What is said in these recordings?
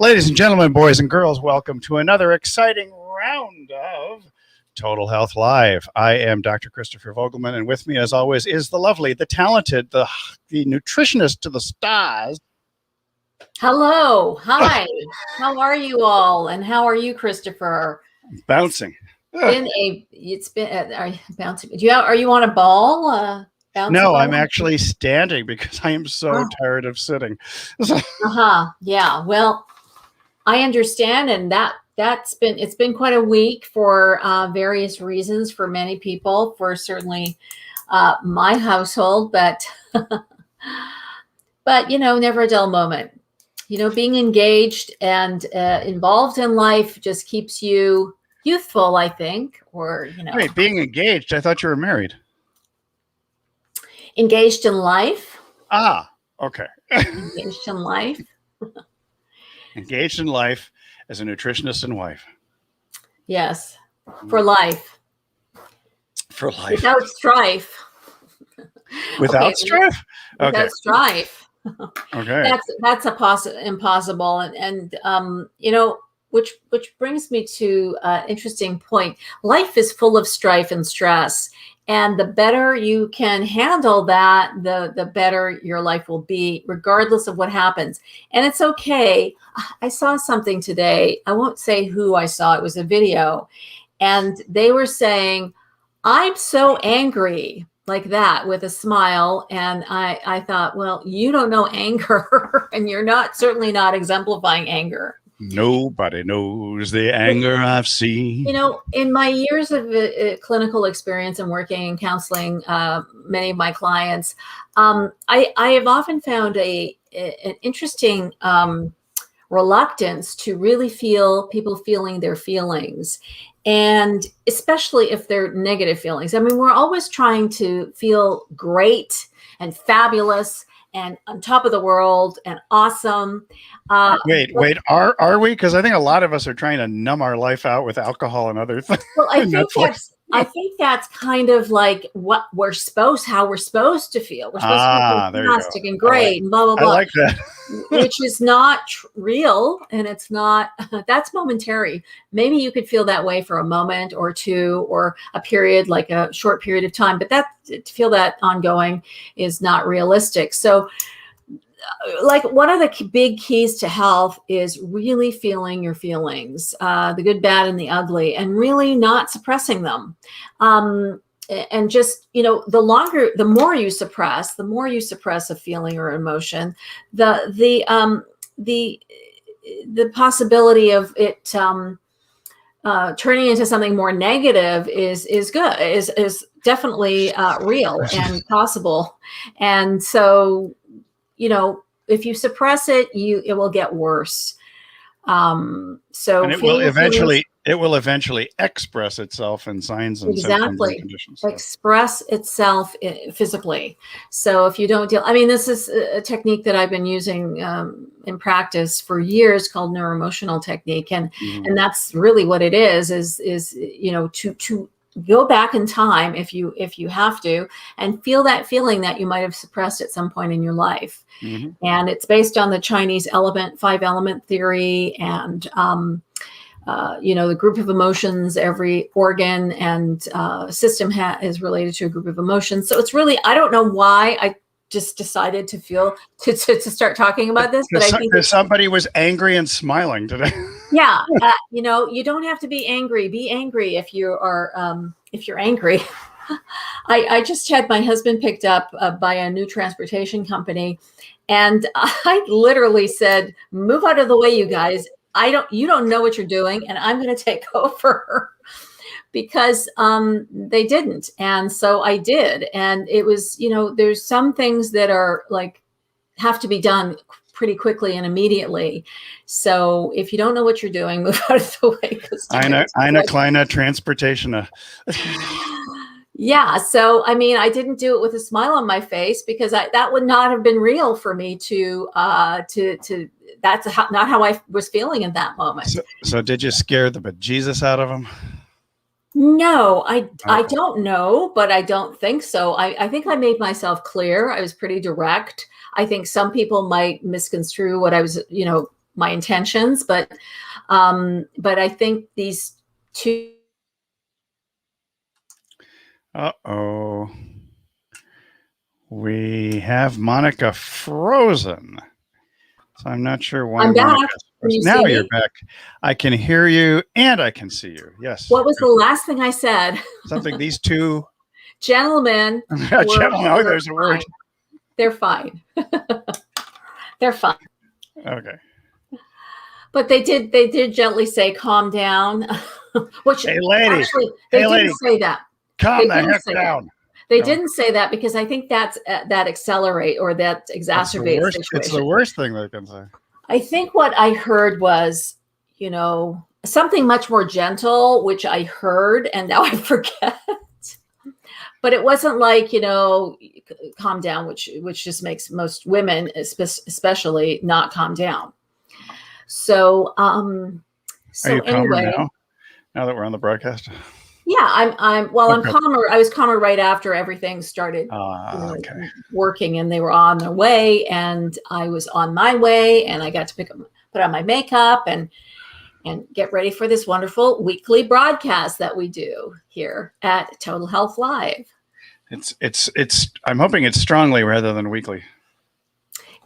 Ladies and gentlemen, boys and girls, welcome to another exciting round of Total Health Live. I am Dr. Christopher Vogelmann, and with me, as always, is the lovely, the talented, the nutritionist to the stars. Hello. Hi. How are you all? And how are you, Christopher? Bouncing. It's been are you bouncing? Are you on a ball? No, I'm actually standing because I am so tired of sitting. Yeah. Well, I understand, and it's been quite a week for various reasons for many people, for certainly my household, but never a dull moment. Being engaged and involved in life just keeps you youthful, I think, Wait, being engaged? I thought you were married. Engaged in life. Okay. Engaged in life. Engaged in life as a nutritionist and wife. Yes, for life. For life. Without strife. Without strife? Okay. Without strife. Okay. That's impossible. And which brings me to an interesting point. Life is full of strife and stress. And the better you can handle that, the better your life will be, regardless of what happens. And it's okay. I saw something today. I won't say who I saw. It was a video. And they were saying, I'm so angry, like that, with a smile. And I thought, well, you don't know anger, and you're certainly not exemplifying anger. Nobody knows the anger I've seen. In my years of clinical experience and working in counseling many of my clients, I have often found an interesting reluctance to really feel people feeling their feelings, and especially if they're negative feelings. I mean, we're always trying to feel great and fabulous and on top of the world and awesome. Wait, are we? Because I think a lot of us are trying to numb our life out with alcohol and other things. Well, I think that's kind of like how we're supposed to feel. We're supposed to be fantastic and great and blah, blah, blah. I like that. Which is not real, and it's not, that's momentary. Maybe you could feel that way for a moment or two, or a period, like a short period of time, but to feel that ongoing is not realistic. So like, one of the big keys to health is really feeling your feelings, the good, bad, and the ugly, and really not suppressing them. And just, the more you suppress a feeling or emotion, the possibility of it turning into something more negative is definitely real and possible. And so, if you suppress it, it will get worse. And it will eventually express itself in signs and symptoms and conditions. Express itself physically. So if you don't this is a technique that I've been using in practice for years, called neuroemotional technique, and that's really what it is to go back in time, if you have to, and feel that feeling that you might have suppressed at some point in your life. And it's based on the Chinese 5-element theory, and the group of emotions. Every organ and system is related to a group of emotions. So it's really, I don't know why I just decided to start talking about this, but I think somebody was angry and smiling today. Yeah, you don't have to be angry. Be angry if you are if you're angry. I just had my husband picked up by a new transportation company, and I literally said, "Move out of the way, you guys. You don't know what you're doing, and I'm going to take over." Because they didn't. And so I did. And it was, there's some things that are like, have to be done pretty quickly and immediately. So if you don't know what you're doing, move out of the way. Eine kleine Transportation. Yeah. So, I didn't do it with a smile on my face, because that would not have been real for me to that's not how I was feeling in that moment. So did you scare the bejesus out of them? No, I don't know, but I don't think so. I think I made myself clear. I was pretty direct. I think some people might misconstrue what I was, my intentions, but I think these two. Uh-oh. We have Monika frozen. So I'm not sure why. I'm back. Monika's Can you now see you're me? back. I can hear you and I can see you. Yes. What was the last thing I said? Something these two Gentlemen gentlemen. Oh, there's a word. They're fine. They're fine. Okay. But they did gently say, "Calm down," which Hey, lady. actually they Hey, didn't lady. say that. Calm They the heck down. They didn't say that because I think that accelerate or that exacerbates the situation. It's the worst thing they can say. I think what I heard was, something much more gentle, which I heard and now I forget. But it wasn't like, calm down, which just makes most women, especially, not calm down. So, Are you calmer anyway, now that we're on the broadcast? yeah, I'm calmer. I was calmer right after everything started Okay. working and they were on their way and I was on my way and I got to put on my makeup and get ready for this wonderful weekly broadcast that we do here at Total Health Live. It's I'm hoping it's strongly rather than weekly.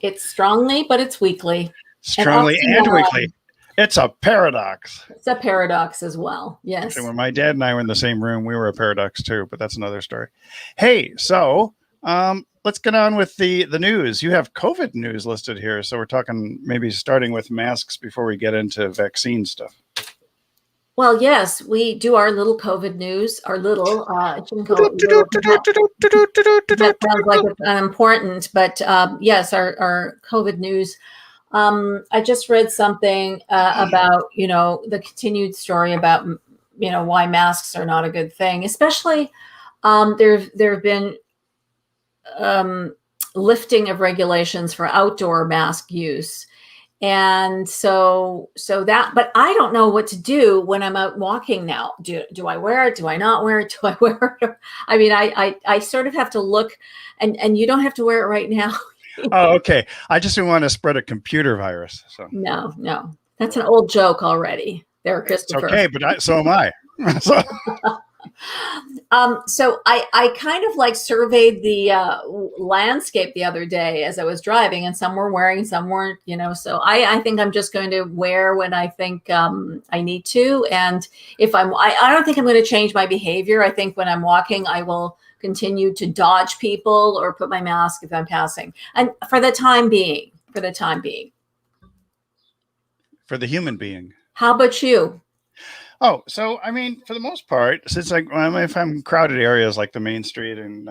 It's strongly, but it's weekly. Strongly and weekly. It's a paradox. It's a paradox as well. Yes. Actually, when my dad and I were in the same room, we were a paradox too, but that's another story. Hey, so let's get on with the news. You have COVID news listed here. So we're talking maybe starting with masks before we get into vaccine stuff. Well, yes, we do our little COVID news, our little, I shouldn't call it that sounds like it's unimportant, but yes, our COVID news. I just read something about, the continued story about, why masks are not a good thing, especially there have been lifting of regulations for outdoor mask use. And so that, but I don't know what to do when I'm out walking now. Do I wear it? Do I not wear it? Do I wear it? I mean, I sort of have to look and you don't have to wear it right now. Oh, okay. I just didn't want to spread a computer virus. So No, that's an old joke already there, Christopher. It's okay, but so am I. So I kind of like surveyed the landscape the other day as I was driving, and some were wearing, some weren't, so I think I'm just going to wear when I think I need to. And if I don't think I'm going to change my behavior. I think when I'm walking, I will continue to dodge people or put my mask if I'm passing. And for the time being. For the human being. How about you? Oh, so I mean, for the most part, since if I'm in crowded areas like the Main Street and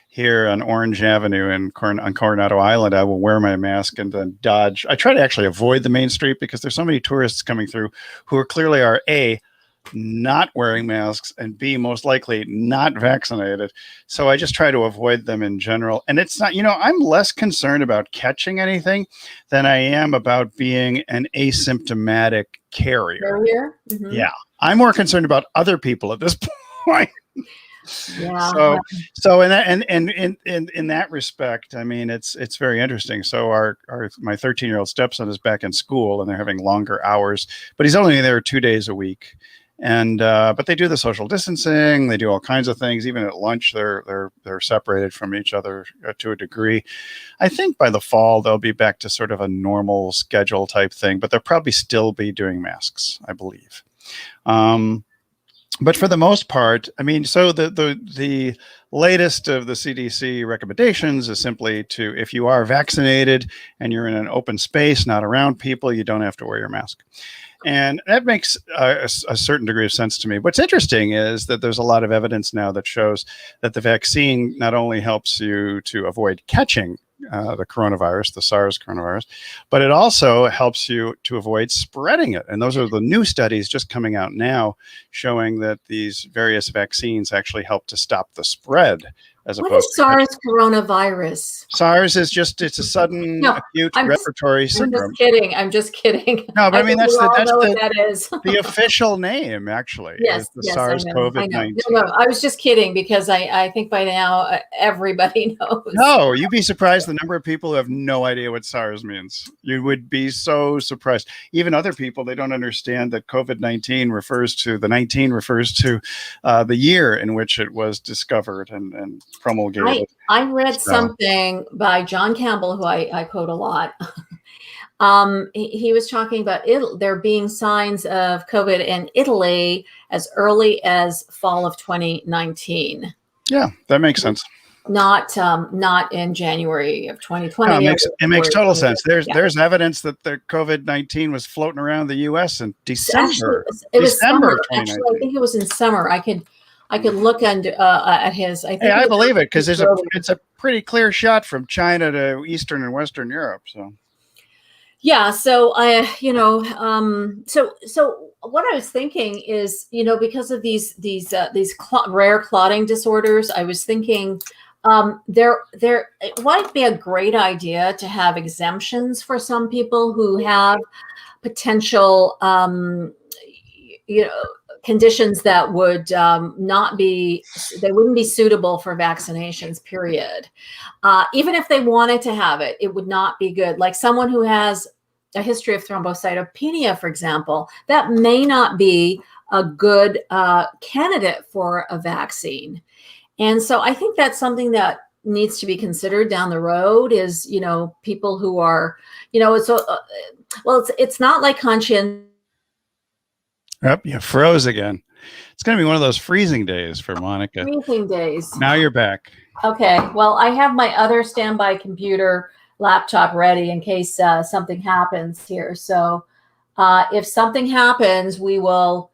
here on Orange Avenue and on Coronado Island, I will wear my mask and then dodge. I try to actually avoid the Main Street because there's so many tourists coming through who clearly are A, not wearing masks, and B, most likely not vaccinated. So I just try to avoid them in general. And it's not, I'm less concerned about catching anything than I am about being an asymptomatic carrier. Mm-hmm. Yeah. I'm more concerned about other people at this point. Yeah. So in that respect, I mean, it's very interesting. So my 13-year-old stepson is back in school and they're having longer hours, but he's only there 2 days a week. And but they do the social distancing. They do all kinds of things. Even at lunch, they're separated from each other to a degree. I think by the fall they'll be back to sort of a normal schedule type thing, but they'll probably still be doing masks, I believe. But for the most part, I mean, so the latest of the CDC recommendations is simply if you are vaccinated and you're in an open space, not around people, you don't have to wear your mask. And that makes a certain degree of sense to me. What's interesting is that there's a lot of evidence now that shows that the vaccine not only helps you to avoid catching the coronavirus, the SARS coronavirus, but it also helps you to avoid spreading it. And those are the new studies just coming out now showing that these various vaccines actually help to stop the spread as What opposed is to SARS coronavirus? SARS is just, it's a sudden No, acute I'm just, respiratory I'm just syndrome. kidding. I'm just kidding. No, but I I mean, think we all that's know what that is. the official name actually is Yes, the yes, I SARS know. I know. COVID-19. No, no, I was just kidding because I think by now everybody knows. No, you'd be surprised the number of people who have no idea what SARS means. You would be so surprised. Even other people, they don't understand that COVID-19 refers to the year in which it was discovered and promulgated. I read So, something by John Campbell, who I quote a lot. He was talking about there being signs of COVID in Italy as early as fall of 2019. yeah, that makes sense. Not in January of No, 2020. it makes total sense. Yeah. There's evidence that the COVID-19 was floating around the U.S. in Actually, December it was December summer. of Actually, I 2019. think it was in summer. I could look at his. I think Hey, it I was believe it because early. it's a pretty clear shot from China to Eastern and Western Europe. So Yeah. So so what I was thinking is, because of these rare clotting disorders, I was thinking it might be a great idea to have exemptions for some people who have potential, conditions that would they wouldn't be suitable for vaccinations, period. Even if they wanted to have it, it would not be good. Like someone who has a history of thrombocytopenia, for example, that may not be a good candidate for a vaccine. And so I think that's something that needs to be considered down the road is, people who are, it's not like conscientious. yep, you froze again. It's going to be one of those freezing days for Monika. Freezing days. Now you're back. Okay. Well, I have my other standby computer laptop ready in case something happens here. So if something happens, we will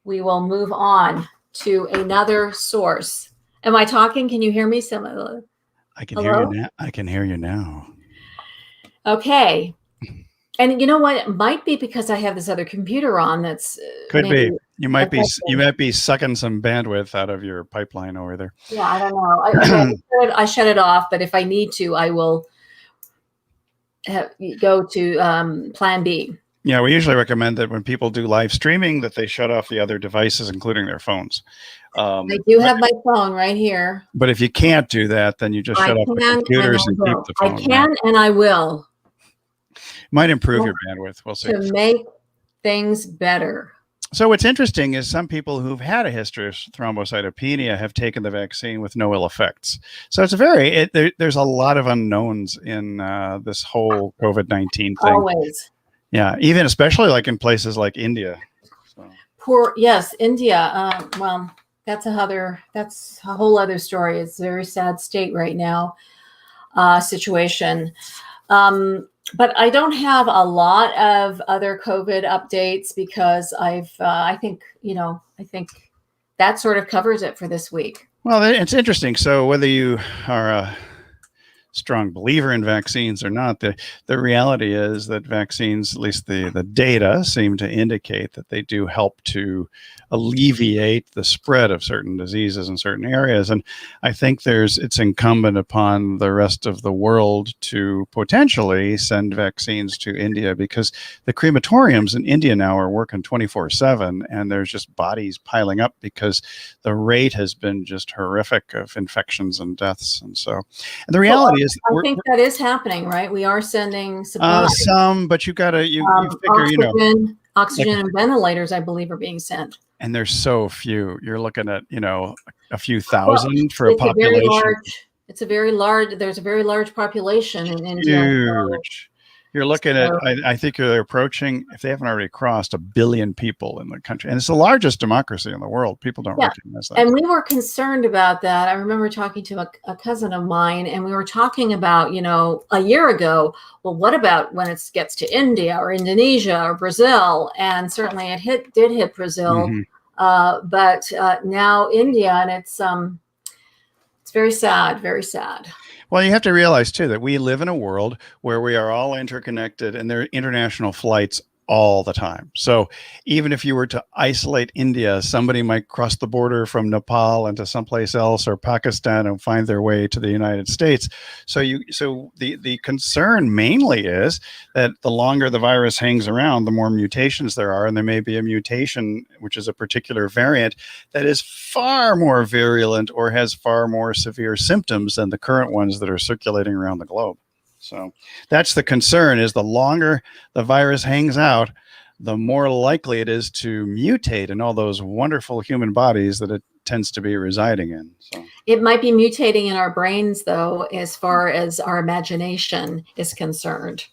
move on to another source. Am I talking? Can you hear me? I can hear you now. I can hear you now. Okay. And you know what? It might be because I have this other computer on. That's Could be. You might be sucking some bandwidth out of your pipeline over there. Yeah, I don't know. I shut it off, but if I need to, I will go to plan B. Yeah, we usually recommend that when people do live streaming that they shut off the other devices, including their phones. I do have my phone right here. But if you can't do that, then you just shut off the computers and keep the phone. I can and I will. Might improve your bandwidth. We'll see. To make things better. So what's interesting is some people who've had a history of thrombocytopenia have taken the vaccine with no ill effects. So it's there's a lot of unknowns in this whole COVID-19 thing. Always. Yeah, even especially like in places like India. So. Yes, India. Well, that's a whole other story. It's a very sad state right now, situation. But I don't have a lot of other COVID updates because I think that sort of covers it for this week. Well, it's interesting. So whether you are a strong believer in vaccines or not, the reality is that vaccines, at least the data seem to indicate that they do help to alleviate the spread of certain diseases in certain areas. And I think it's incumbent upon the rest of the world to potentially send vaccines to India, because the crematoriums in India now are working 24/7 and there's just bodies piling up because the rate has been just horrific of infections and deaths. And the reality is, I think that is happening, right? We are sending supplies. Some, but you figure, oxygen and ventilators, I believe, are being sent. And there's so few. You're looking at, a few thousand for a population. There's a very large population in India. Huge. You're looking at, I think they're approaching, if they haven't already crossed, 1 billion people in the country. And it's the largest democracy in the world. People don't recognize that. And we were concerned about that. I remember talking to a cousin of mine, and we were talking about, a year ago, well, what about when it gets to India or Indonesia or Brazil? And certainly it did hit Brazil. Mm-hmm. But now India, and it's very sad, very sad. Well, you have to realize, too, that we live in a world where we are all interconnected and there are international flights all the time. So even if you were to isolate India, somebody might cross the border from Nepal into someplace else or Pakistan and find their way to the United States. So the concern mainly is that the longer the virus hangs around, the more mutations there are, and there may be a mutation, which is a particular variant, that is far more virulent or has far more severe symptoms than the current ones that are circulating around the globe. So that's the concern, is the longer the virus hangs out, the more likely it is to mutate in all those wonderful human bodies that it tends to be residing in. So it might be mutating in our brains, though, as far as our imagination is concerned.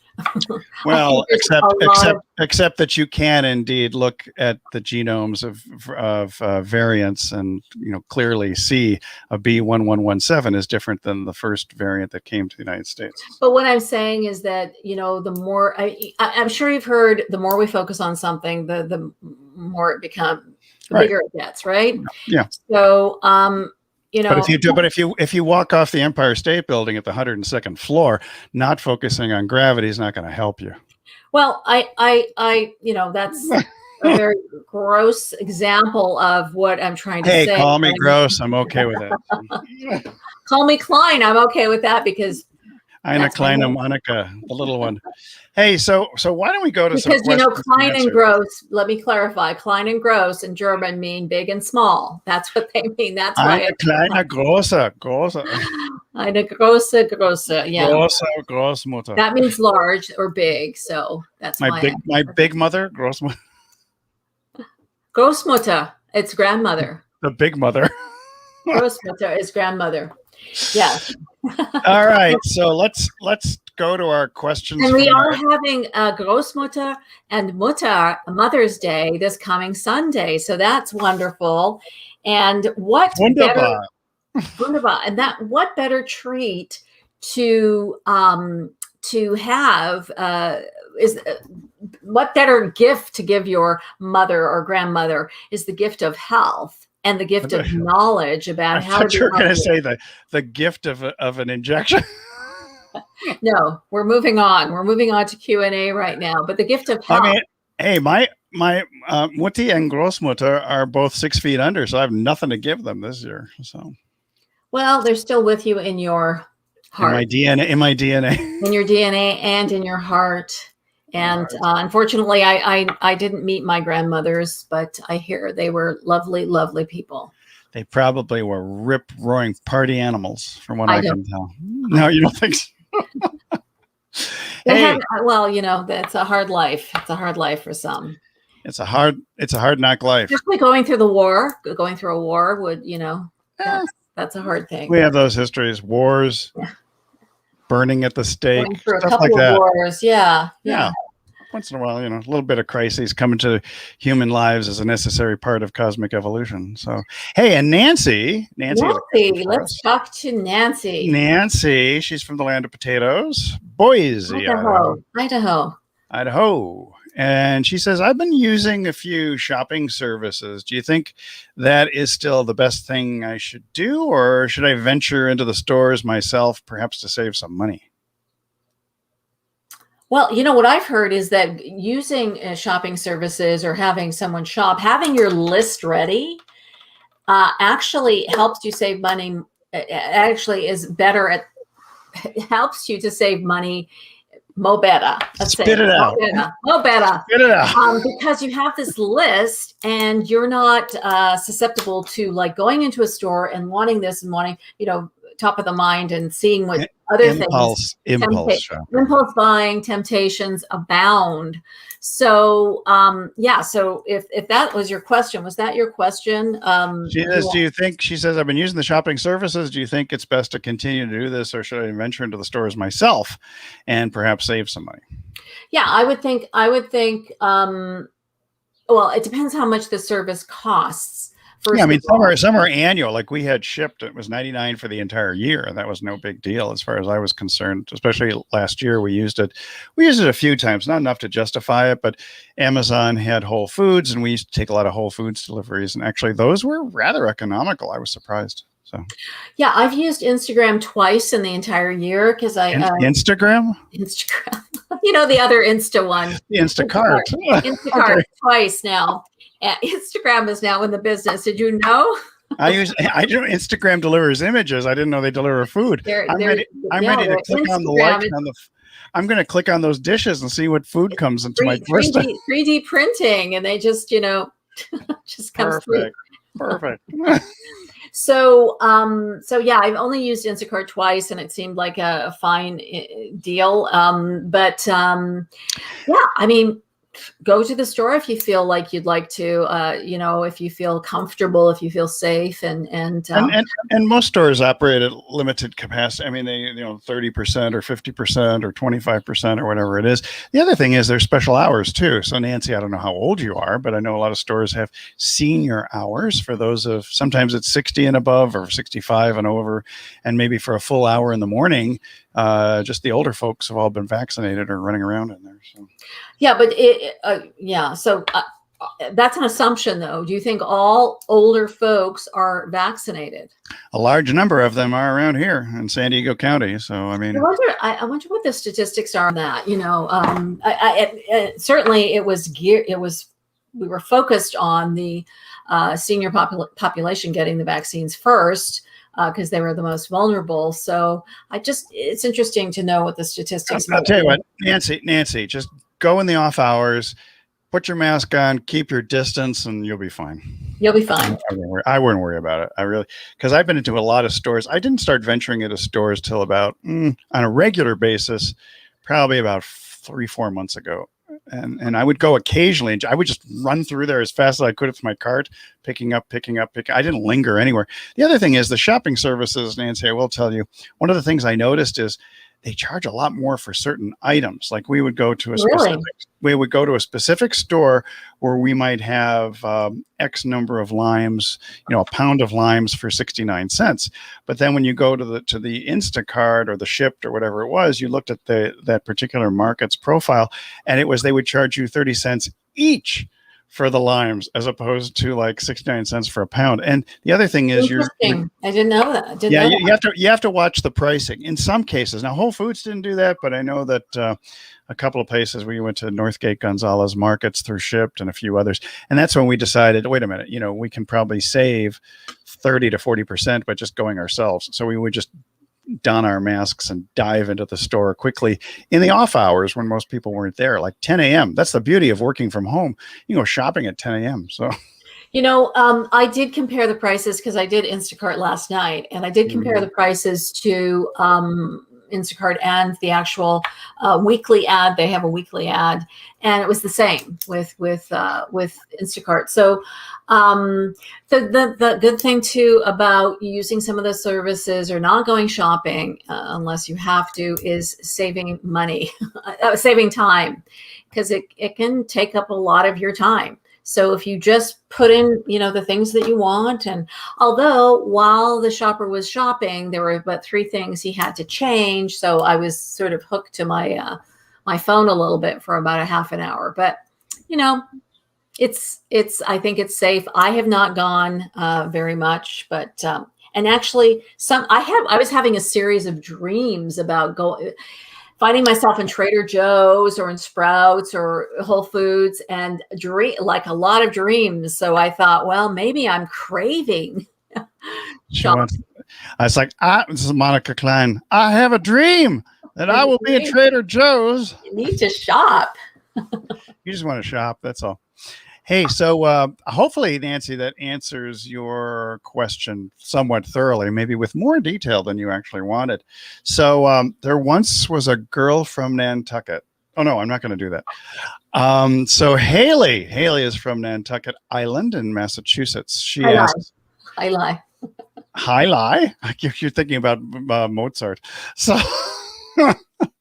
Well, except that you can indeed look at the genomes of variants and clearly see a B1117 is different than the first variant that came to the United States. But what I'm saying is that the more I'm sure you've heard, the more we focus on something, the more it becomes, the bigger it gets, right? Yeah. So but if you walk off the Empire State Building at the 102nd floor, not focusing on gravity is not going to help you. Well, that's a very gross example of what I'm trying to say. Hey, call me gross. I'm okay with that. Call me Klein. I'm okay with that because Eine kleine Monika, the little one. Hey, so why don't we go to some questions? Because Klein and gross, let me clarify. Klein and gross in German mean big and small. That's what they mean. That's why Eine kleine große. Eine große, yeah. Großmutter. That means large or big. So that's my big mother, Großmutter. Großmutter, it's grandmother. The big mother. Großmutter is grandmother. Yes. All right, so let's go to our questions. And we are having Großmutter and Mutter Mother's Day this coming Sunday, so that's wonderful. And what wunderbar. And what better treat to have is what better gift to give your mother or grandmother is the gift of health. And the gift of knowledge about how to. You're going to say the gift of an injection. No, we're moving on. We're moving on to Q&A right now. But the gift of health. I mean, hey, my Mutti and Großmutter are both 6 feet under, so I have nothing to give them this year. So. Well, they're still with you in your heart. In my DNA. In your DNA and in your heart. And unfortunately, I didn't meet my grandmothers, but I hear they were lovely, lovely people. They probably were rip-roaring party animals, from what I can tell. No, you don't think so? Hey. It's a hard life. It's a hard life for some. It's a hard knock life. Especially going through a war would, that's a hard thing. We have those histories, wars. Yeah. Burning at the stake, going through a stuff couple like that. Of wars, yeah. Once in a while, a little bit of crises come into human lives as a necessary part of cosmic evolution. So, hey, and Nancy, let's talk to Nancy. Nancy, she's from the land of potatoes, Boise, Idaho. And she says, I've been using a few shopping services. Do you think that is still the best thing I should do? Or should I venture into the stores myself, perhaps to save some money? Well, what I've heard is that using shopping services or having someone shop, having your list ready actually helps you save money. It actually is better it helps you to save money. Mo better. Spit it out. Mo better. Spit it out. Because you have this list and you're not susceptible to going into a store and wanting this and wanting, top of the mind and seeing what other things. Impulse buying, temptations abound. So, so if that was your question, was that your question? She says, I've been using the shopping services. Do you think it's best to continue to do this, or should I venture into the stores myself and perhaps save some money? Yeah, I would think, well, it depends how much the service costs. Some are annual. Like we had shipped, it was $99 for the entire year. That was no big deal as far as I was concerned. Especially last year, we used it. We used it a few times, not enough to justify it. But Amazon had Whole Foods, and we used to take a lot of Whole Foods deliveries. And actually, those were rather economical. I was surprised. So, yeah, I've used Instagram twice in the entire year because Instagram. The other Insta one. The Instacart. Instacart Okay. twice now. Instagram is now in the business. Did you know? I do Instagram delivers images. I didn't know they deliver food. I'm ready to click on the like on the. I'm going to click on those dishes and see what food comes into my doorstep. 3D printing, and they just just comes through. Perfect. So yeah, I've only used Instacart twice, and it seemed like a fine deal. Yeah, I mean, go to the store if you feel like you'd like to, if you feel comfortable, if you feel safe, and most stores operate at limited capacity. I mean, they 30% or 50% or 25% or whatever it is. The other thing is there's special hours too. So Nancy, I don't know how old you are, but I know a lot of stores have senior hours for those of, sometimes it's 60 and above or 65 and over, and maybe for a full hour in the morning. Just the older folks have all been vaccinated or running around in there. So. Yeah, but So that's an assumption, though. Do you think all older folks are vaccinated? A large number of them are around here in San Diego County. So, I mean, I wonder what the statistics are on that. Certainly we were focused on the senior population getting the vaccines first, because they were the most vulnerable. So it's interesting to know what the statistics are. I'll tell you what, Nancy, just go in the off hours, put your mask on, keep your distance, and you'll be fine. You'll be fine. I wouldn't worry about it. Because I've been into a lot of stores. I didn't start venturing into stores till about, on a regular basis, probably about 3-4 months ago. And I would go occasionally. I would just run through there as fast as I could with my cart, picking up. I didn't linger anywhere. The other thing is the shopping services, Nancy, I will tell you, one of the things I noticed is they charge a lot more for certain items. Like we would go to a specific store where we might have X number of limes, a pound of limes for 69 cents. But then when you go to the Instacart or the Shipt or whatever it was, you looked at that particular market's profile, and they would charge you 30 cents each for the limes, as opposed to like 69 cents for a pound. And the other thing is I didn't know that. You have to watch the pricing in some cases. Now, Whole Foods didn't do that, but I know that a couple of places we went to Northgate Gonzalez Markets through Shipt and a few others. And that's when we decided, wait a minute, we can probably save 30 to 40% by just going ourselves. So we would just don our masks and dive into the store quickly in the off hours when most people weren't there, like 10 a.m. That's the beauty of working from home. You go shopping at 10 a.m. So, I did compare the prices because I did Instacart last night, and I did compare the prices to Instacart and the actual weekly ad. They have a weekly ad, and it was the same with Instacart. So the good thing too about using some of the services or not going shopping unless you have to is saving money, saving time, because it can take up a lot of your time. So if you just put in, the things that you want, and although while the shopper was shopping, there were but 3 things he had to change. So I was sort of hooked to my phone a little bit for about a half an hour, but I think it's safe. I have not gone very much, but, and actually I was having a series of dreams about finding myself in Trader Joe's or in Sprouts or Whole Foods, and like a lot of dreams. So I thought, well, maybe I'm craving shopping. It's like, this is Monika Klein. I have a dream that I will be in Trader Joe's. You need to shop. You just want to shop. That's all. Hey, so hopefully, Nancy, that answers your question somewhat thoroughly, maybe with more detail than you actually wanted. So there once was a girl from Nantucket. Oh, no, I'm not going to do that. So Haley is from Nantucket Island in Massachusetts. She asks. I lie. You're thinking about Mozart. So...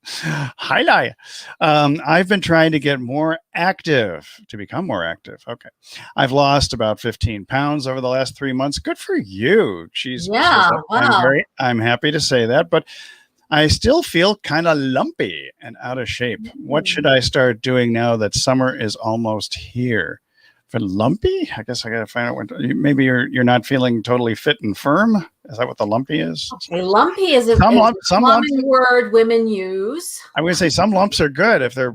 Hi. I've been trying to become more active. Okay. I've lost about 15 pounds over the last 3 months. Good for you. Wow. I'm happy to say that, but I still feel kind of lumpy and out of shape. What should I start doing now that summer is almost here? For lumpy? I guess I got to find out maybe you're not feeling totally fit and firm Is that what the lumpy is? Okay, lumpy is a Some lumps, common word women use. I'm going to say some lumps are good if they're,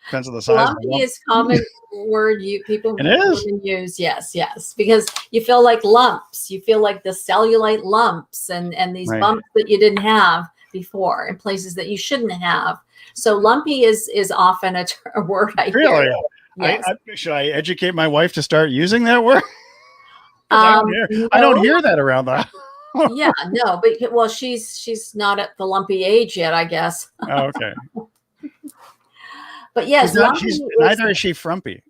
depends on the size of the Lumpy lump. is common word people It is? women use. Yes, because you feel like lumps. You feel like the cellulite lumps and these Right. bumps that you didn't have before in places that you shouldn't have. So lumpy is often a word I Really? hear. Yes. Should I educate my wife to start using that word? 'Cause I don't No. hear that around the house. Yeah, no, but she's not at the lumpy age yet, I guess. Oh, okay. But yes, Neither is she frumpy.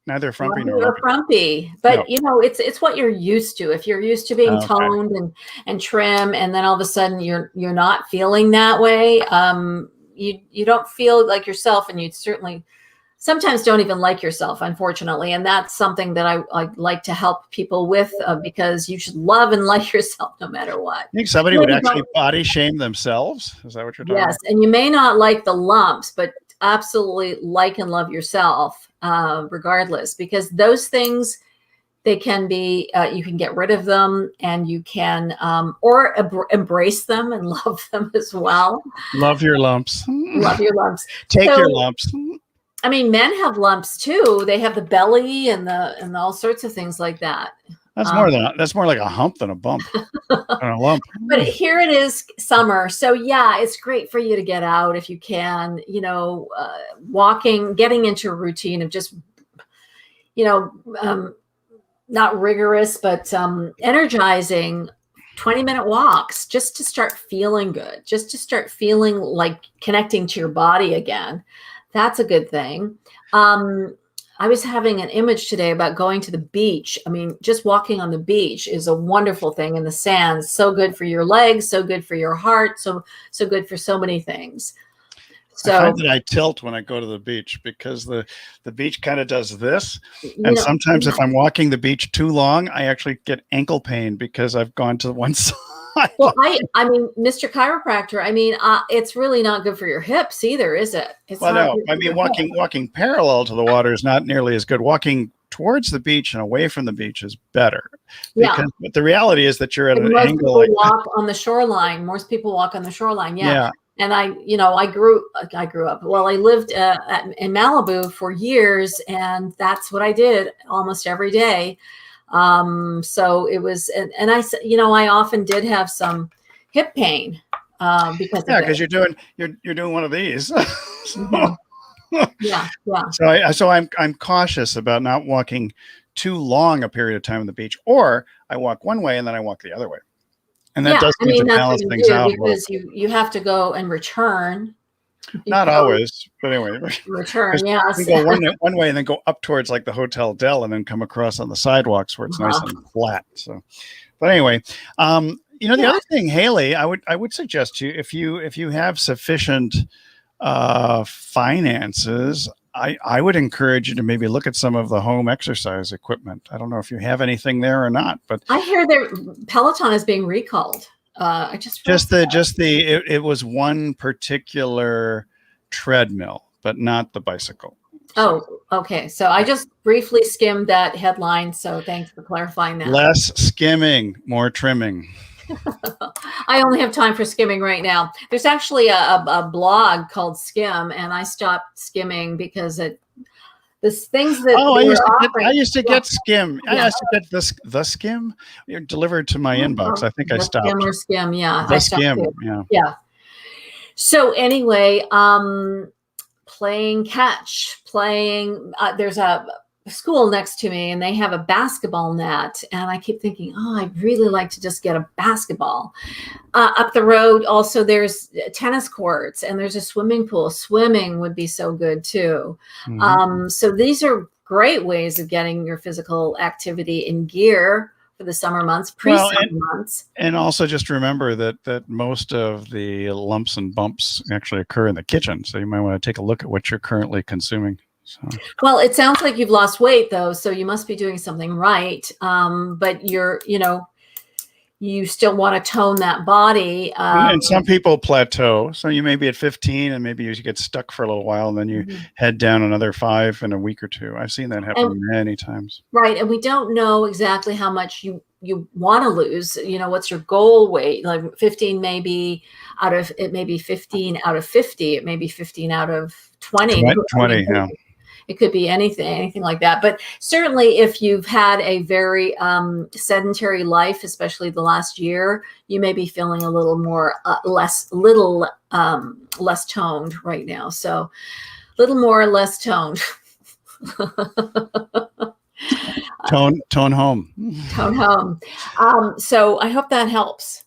Neither frumpy nor lumpy. frumpy. But No. it's what you're used to. If you're used to being Okay. toned and trim, and then all of a sudden you're not feeling that way, you don't feel like yourself, and you certainly sometimes don't even like yourself, unfortunately. And that's something that I like to help people with, because you should love and like yourself no matter what. You think somebody would actually body shame themselves? Is that what you're talking about? Yes, and you may not like the lumps, but absolutely like and love yourself, regardless, because those things, they can be, you can get rid of them, and you can, or embrace them and love them as well. Love your lumps. Love your lumps. Take your lumps. I mean, men have lumps too. They have the belly and all sorts of things like that. That's more like a hump than a bump. Than a lump. But here it is, summer. So yeah, it's great for you to get out if you can, walking, getting into a routine of just, not rigorous, but energizing 20-minute walks, just to start feeling good, just to start feeling like connecting to your body again. That's a good thing. I was having an image today about going to the beach. I mean, just walking on the beach is a wonderful thing in the sand. So good for your legs, so good for your heart, so good for so many things. So I find that I tilt when I go to the beach, because the beach kind of does this. And sometimes if I'm walking the beach too long, I actually get ankle pain because I've gone to one side. Well, I mean, Mr. Chiropractor, I mean, it's really not good for your hips either, is it? No. I mean, walking parallel to the water is not nearly as good. Walking towards the beach and away from the beach is better. But the reality is that you're at an angle. Most people walk on the shoreline. Most people walk on the shoreline. Yeah. And I grew up. Well, I lived in Malibu for years, and that's what I did almost every day. So it was, and I often did have some hip pain, because you're doing one of these. Yeah. So I'm cautious about not walking too long a period of time on the beach, or I walk one way and then I walk the other way. And that does seem to balance things out. Because you have to go and return. Not always, but anyway. Return, yes. You go one way and then go up towards like the Hotel Del, and then come across on the sidewalks where it's nice and flat. So, but anyway, the other thing, Haley, I would suggest to you, if you have sufficient finances, I would encourage you to maybe look at some of the home exercise equipment. I don't know if you have anything there or not, but I hear that Peloton is being recalled. It was one particular treadmill, but not the bicycle. Oh, okay. So I just briefly skimmed that headline. So thanks for clarifying that. Less skimming, more trimming. I only have time for skimming right now. There's actually a blog called Skim, and I stopped skimming because things that I used to get Skim. Yeah. I used to get the Skim. You're delivered to my inbox. I think I stopped. Skim, yeah. The Skim, yeah. So anyway, playing catch, there's a school next to me, and they have a basketball net, and I keep thinking, I'd really like to just get a basketball. Up the road also there's tennis courts, and there's a swimming pool. Swimming would be so good too. Mm-hmm. So these are great ways of getting your physical activity in gear for the summer months, pre-summer months. And also just remember that most of the lumps and bumps actually occur in the kitchen, so you might want to take a look at what you're currently consuming. So. Well, it sounds like you've lost weight though, so you must be doing something right. But you you still want to tone that body. And some people plateau. So you may be at 15 and maybe you get stuck for a little while and then you head down another 5 in a week or two. I've seen that happen many times. Right. And we don't know exactly how much you want to lose. What's your goal weight? Like 15 may be it may be 15 out of 50. It may be 15 out of 20. 20, yeah. It could be anything like that. But certainly if you've had a very sedentary life, especially the last year, you may be feeling a little more, less toned right now. So little more, less toned. Tone home. Tone home. So I hope that helps.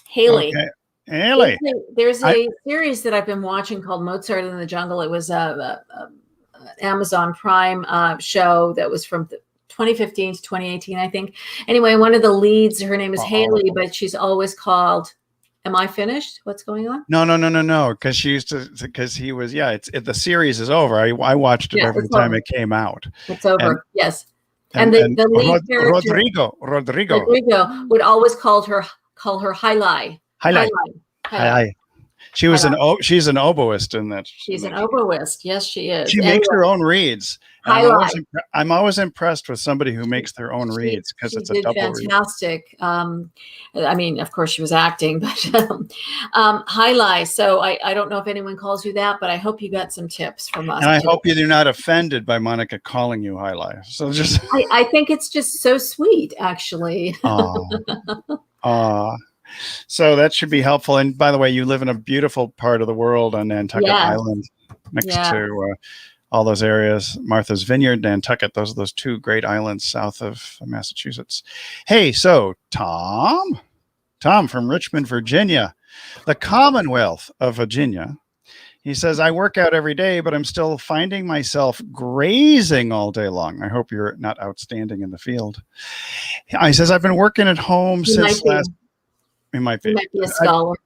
Haley. Okay. Haley. There's a series that I've been watching called Mozart in the Jungle. It was a Amazon Prime show that was from 2015 to 2018, I think. Anyway, one of the leads, her name is Haley, but she's always called. Am I finished? What's going on? No. Because he was, the series is over. I watched it over the time it came out. It's over. Yes. And the lead character, Rodrigo would always call her Highlight. She's an oboist in that. She's an oboist. Yes, she is. She makes her own reads. I'm always impressed with somebody who makes their own reads because it's a double fantastic. I mean, of course, she was acting, but highlight. So I don't know if anyone calls you that, but I hope you got some tips from us. And I hope you're not offended by Monika calling you highlight. So just, I think it's just so sweet, actually. So that should be helpful. And by the way, you live in a beautiful part of the world on Nantucket Island, next to all those areas, Martha's Vineyard, Nantucket. Those are those two great islands south of Massachusetts. Hey, so Tom from Richmond, Virginia, the Commonwealth of Virginia. He says, I work out every day, but I'm still finding myself grazing all day long. I hope you're not outstanding in the field. He says, I've been working at home since last. It might be. You might be a scholar.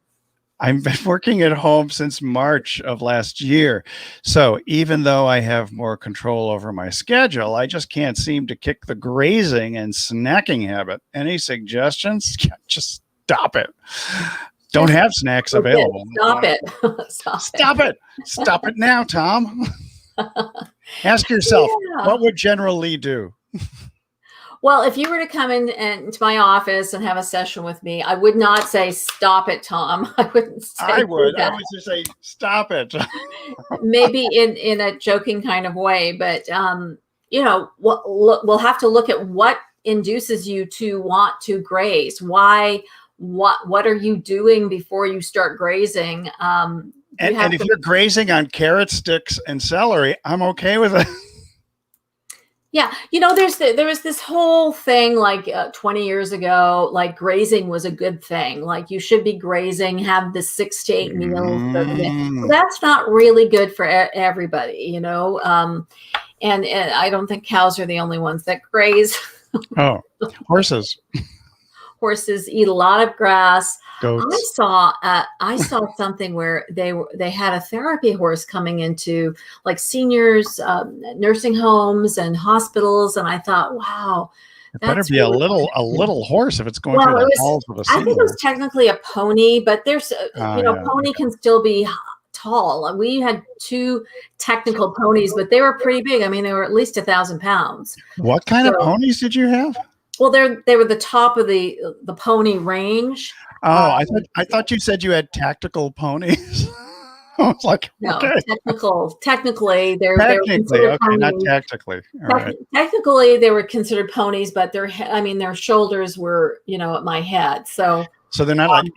I've been working at home since March of last year. So even though I have more control over my schedule, I just can't seem to kick the grazing and snacking habit. Any suggestions? Just stop it. Don't have snacks available. Stop it. Stop it now, Tom. Ask yourself, what would General Lee do? Well, if you were to come into my office and have a session with me, I would not say, stop it, Tom. I wouldn't say I would just say, stop it. Maybe in a joking kind of way, but, we'll have to look at what induces you to want to graze. Why, what are you doing before you start grazing? And if you're grazing on carrot sticks and celery, I'm okay with it. Yeah. There was this whole thing like 20 years ago, like grazing was a good thing. Like you should be grazing, have the 6 to 8 meals. Well, that's not really good for everybody, and I don't think cows are the only ones that graze. Oh, horses. Horses eat a lot of grass. Goats. I saw something where they had a therapy horse coming into like seniors, nursing homes and hospitals, and I thought, wow, it better be a little horse if it's going through the halls of a senior. I think it was technically a pony, but there's pony can still be tall. We had 2 technical ponies, but they were pretty big. I mean, they were at least 1,000 pounds. What kind of ponies did you have? Well, they were the top of the pony range. Oh, I thought you said you had tactical ponies. I was like, no, okay. Technically, okay, not tactically. All right. Technically, they were considered ponies, but their shoulders were, at my head. So they're not like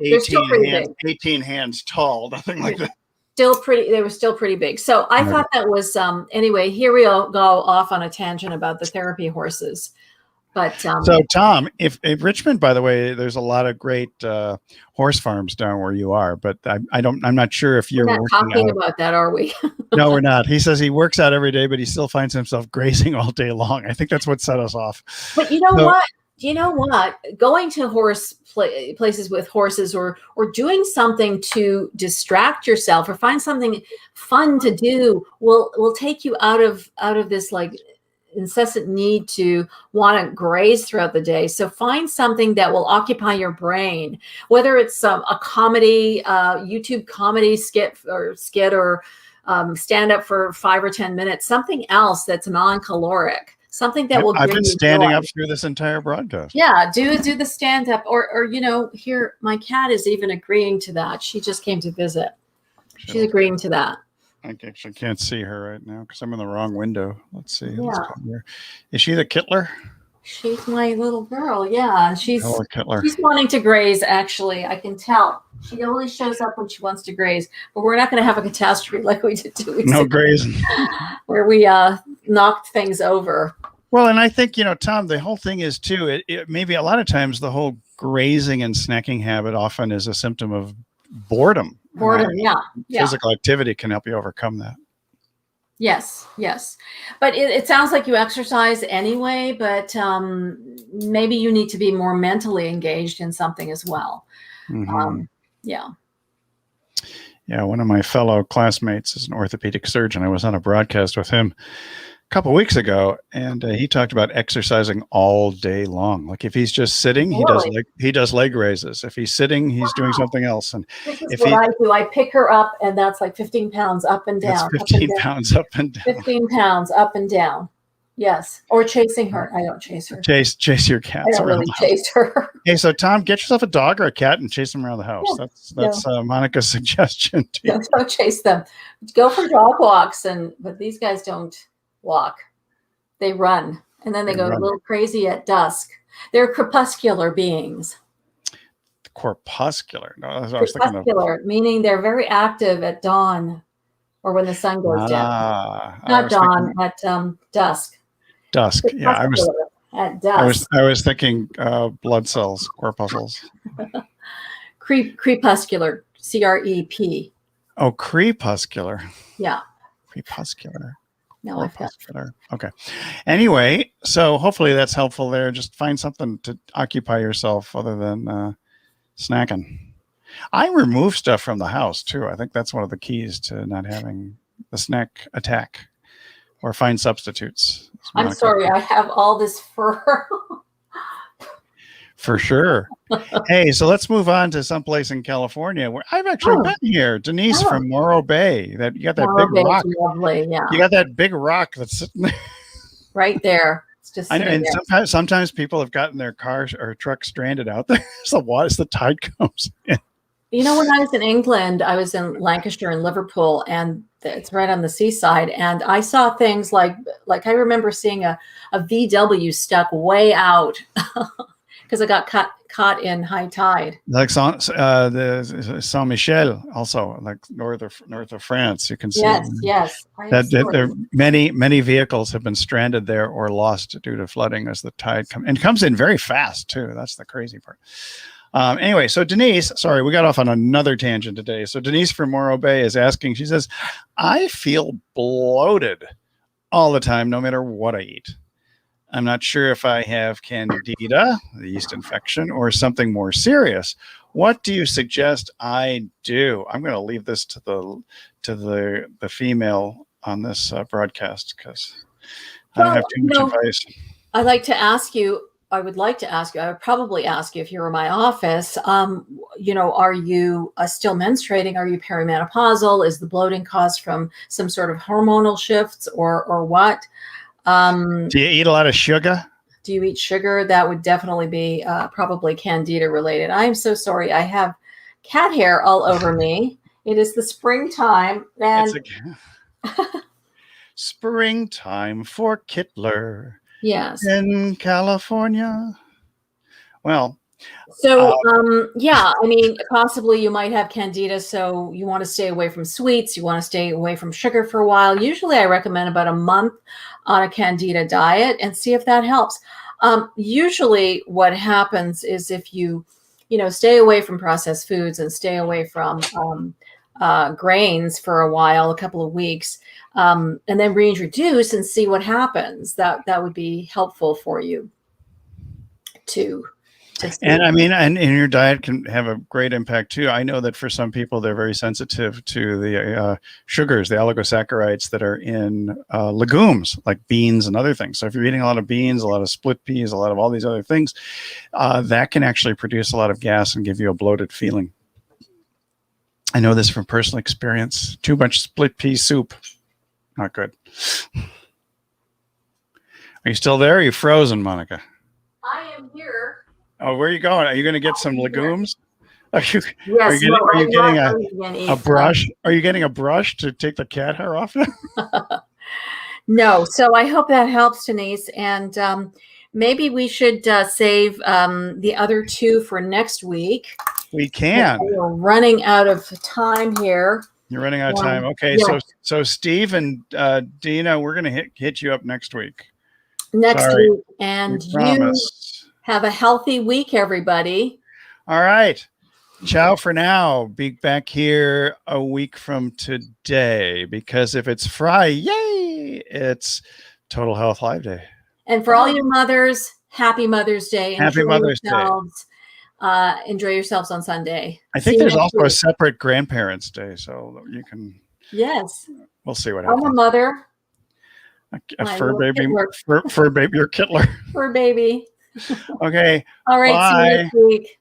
18 hands tall, nothing like that. They were still pretty big. So I thought that was, anyway, here we all go off on a tangent about the therapy horses. But so Tom, if Richmond, by the way, there's a lot of great horse farms down where you are, but I'm not sure if you're not talking about that, are we? No, we're not. He says he works out every day, but he still finds himself grazing all day long. I think that's what set us off. But you know what? Going to horse places with horses or doing something to distract yourself or find something fun to do will take you out of this like incessant need to want to graze throughout the day. So find something that will occupy your brain, whether it's a comedy, YouTube comedy skit or stand up for 5 or 10 minutes, something else that's non-caloric, something that Yep, will I've bring been you standing joy. up through this entire broadcast. Yeah, do the stand up, or here my cat is even agreeing to that. She just came to visit. She's agreeing to that. I actually can't see her right now because I'm in the wrong window. Let's see. Yeah. Let's come here. Is she the Kittler? She's my little girl. Yeah, she's Hello, Kittler. wanting to graze. Actually, I can tell. She only shows up when she wants to graze. But we're not going to have a catastrophe like we did 2 weeks No ago, grazing. where we knocked things over. Well, and I think, Tom, the whole thing is too, it maybe a lot of times the whole grazing and snacking habit often is a symptom of boredom. Boredom, yeah. Physical activity can help you overcome that. Yes. But it sounds like you exercise anyway, but maybe you need to be more mentally engaged in something as well. Mm-hmm. Yeah. Yeah, one of my fellow classmates is an orthopedic surgeon. I was on a broadcast with him a couple of weeks ago, and he talked about exercising all day long. Like if he's just sitting, he does leg raises. If he's sitting, he's doing something else. And this is what I do. I pick her up, and that's like 15 pounds up and down. That's 15 pounds up and down. 15 pounds up and down. Yes, or chasing her. I don't chase her. Chase your cats. I don't really chase her. Hey, so Tom, get yourself a dog or a cat and chase them around the house. Yeah. That's Monika's suggestion to you. Don't chase them. Go for dog walks, but these guys don't walk. They run, and then they go a little crazy at dusk. They're crepuscular beings. Corpuscular? No, that's what crepuscular, I was thinking of. Meaning they're very active at dawn or when the sun goes down. Not dawn, at dusk. Dusk. Yeah, I was at dusk. I was thinking blood cells, corpuscles. Crepuscular, CREP. Oh, crepuscular. Yeah. Crepuscular. No, I've got. Okay. Anyway, so hopefully that's helpful there. Just find something to occupy yourself other than snacking. I remove stuff from the house too. I think that's one of the keys to not having the snack attack. Or find substitutes. I'm sorry, I have all this fur. For sure. Hey, so let's move on to someplace in California where I've actually been here. Denise from Morro Bay. That you got that big rock. Lovely, yeah. You got that big rock that's sitting there. Right there. It's just I know, and sometimes people have gotten their cars or truck stranded out there. So as the tide comes in. When I was in England, I was in Lancashire and Liverpool, and it's right on the seaside. And I saw things like I remember seeing a VW stuck way out because it got caught in high tide. Like the Saint Michel, also like north of France, you can see. Yes. That there many vehicles have been stranded there or lost due to flooding as the tide comes in very fast too. That's the crazy part. Anyway, so Denise, sorry, we got off on another tangent today. So Denise from Morro Bay is asking, she says, I feel bloated all the time, no matter what I eat. I'm not sure if I have candida, the yeast infection, or something more serious. What do you suggest I do? I'm going to leave this to the female on this broadcast because I don't have too much advice. I would like to ask you, I would probably ask you if you were in my office, are you still menstruating? Are you perimenopausal? Is the bloating caused from some sort of hormonal shifts or what? Do you eat a lot of sugar? Do you eat sugar? That would definitely be probably candida related. I'm so sorry. I have cat hair all over me. It is the springtime. And springtime for Kittler. Yes. In California. Well. So, possibly you might have candida. So you want to stay away from sweets. You want to stay away from sugar for a while. Usually I recommend about a month on a candida diet and see if that helps. Usually what happens is if you stay away from processed foods and stay away from grains for a while, a couple of weeks, and then reintroduce and see what happens. That would be helpful for you too. to see. And I mean, and your diet can have a great impact too. I know that for some people, they're very sensitive to the sugars, the oligosaccharides that are in legumes like beans and other things. So if you're eating a lot of beans, a lot of split peas, a lot of all these other things, that can actually produce a lot of gas and give you a bloated feeling. I know this from personal experience. Too much split pea soup, not good. Are you still there? Or are you frozen, Monika? I am here. Oh, where are you going? Are you going to get some legumes? Are you Yes. getting a brush? Are you getting a brush to take the cat hair off? No. So I hope that helps, Denise. And maybe we should save the other two for next week. We can. We're running out of time here. You're running out of time. Okay. Yeah. So Steve and Dina, we're going to hit you up next week. Next week. And you have a healthy week, everybody. All right. Ciao for now. Be back here a week from today, because if it's Friday, it's Total Health Live Day. And for all your mothers, happy Mother's Day. Happy Mother's Day. Enjoy yourselves on Sunday. I think there's also a separate Grandparents' Day, so you can. Yes. We'll see what happens. I'm a mother. A fur baby, fur baby, or Kittler. Fur baby. Okay. All right. Bye. See you next week.